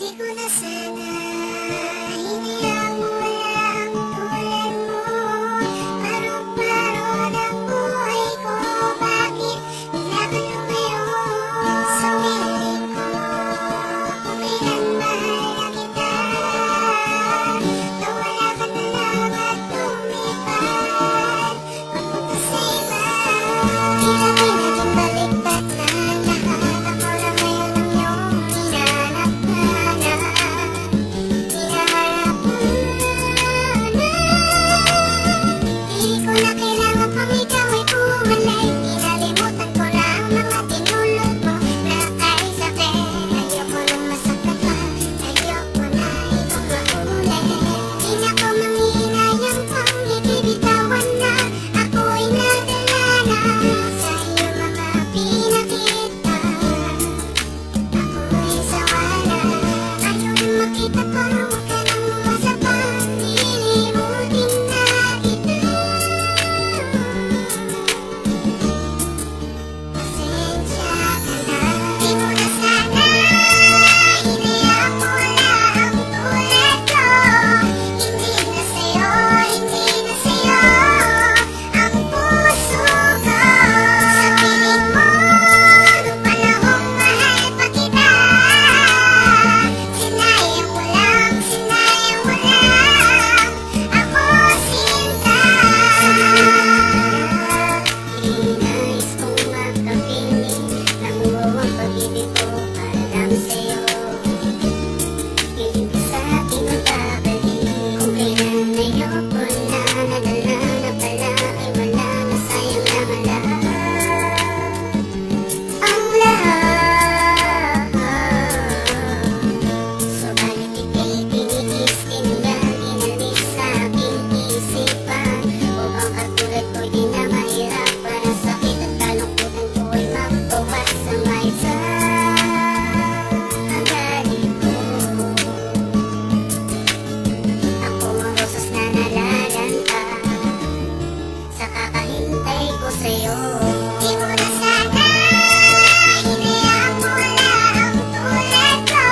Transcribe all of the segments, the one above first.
Di ko na sana hinayang walang tulad mo. Paru-paro ng buhay ko, bakit nilakad mo ngayon sa piling ko? Kung kailan mahal na kita, nawala ka na lang at lumipat papunta sa iba. Di na naging baliktad na lahat. Ako na ngayon ang iyong hinanap. Di ko na kailangan pang ikaw ay pumalay. Kinalimutan ko lang mga tinulog mo na ay sakit. Ayoko nang masaktan pa, ayoko na ikaw maulit. Di na ko manghihinayang pang ibibitawan na. Ako'y nadala na sa iyong mga pinakita. Ako'y sawa na, ayaw na makita pa. Huwag ka nang masapang, lilimutin na kita. Pasensya ka na, di mo na sana hinayang wala ang tulad ko. Hindi na sa'yo, hindi na sa'yo ang puso ko. Sa piling mo, nung panahong mahal pa kita, sinayang mo lang ako sinta. Inais kong makapiling ng buong pag-ibig ko para lang sa'yo. Piling ko sa ating magbabalik. Kung kailan ayoko na, nadala na pala, ay wala na, sayang lang ang lahat. Ang lahat. Subalit ika'y tiniis, tinanggal, inalis sa aking isipan. Upang katulad ko'y di na mahirap, para sakit at kalungkutan ko'y mabawas sa may isa. Ang galing ko, ako ang rosas na nalalanta sa kakahintay ko sa'yo. Di mo na sana hinayang wala ang tulad ko.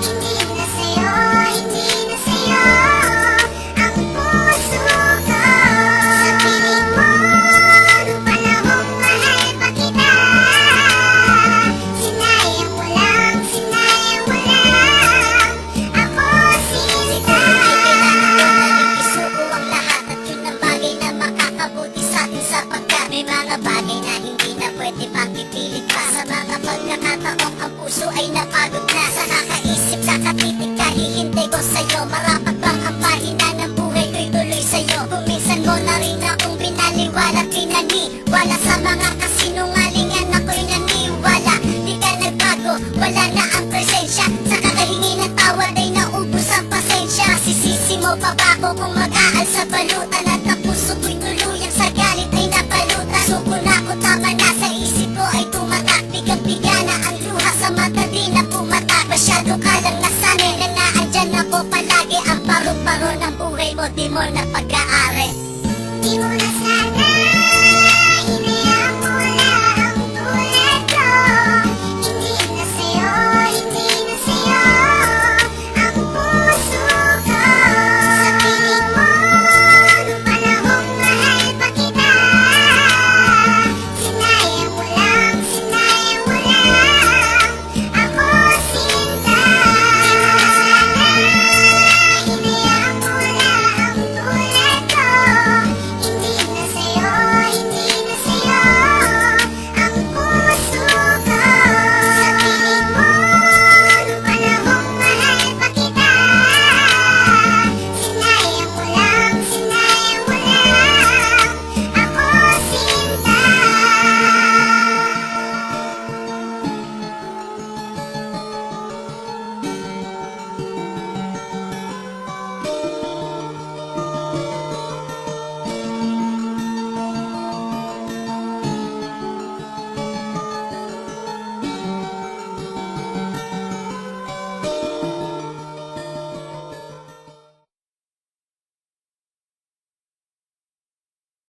Hindi na sa'yo, hindi na sa'yo ang puso ko. Sa piling mo, nung panahong mahal pa kita, sinayang mo lang ako sinta. Isuko ang lahat at yun ang bagay na makakabuti sa'tin, sapagkat may mga bagay na hindi na pwede pang ipilit pa. Sa mga pagkakataong ang puso ay napagod na sa kakaisip, sa katitig, kahihintay ko sa'yo. Marapat bang ang pahina ng buhay ko'y tuloy sa'yo? Kung minsan mo na rin akong binaliwala, pinaniwala sa mga kasinungalingan, ako'y naniwala. Di ka nagbago, wala na ang presensya. Sa kakahingi ng tawad ay naubos ang pasensya. Sisisi mo pa ba ako kung mag-aal sa balutan? At ang puso ko'y tuluyang sa galit ay napalutan. Suko na ko, tama na, sa isip ko ay tumatak. Bigang-biga na ang luha, sa mata di na pumatak. Masyado ka lang nasanay na naandyan ako palagi. Ang paru-paro ng buhay mo, di mo na pag-aari. Di mo na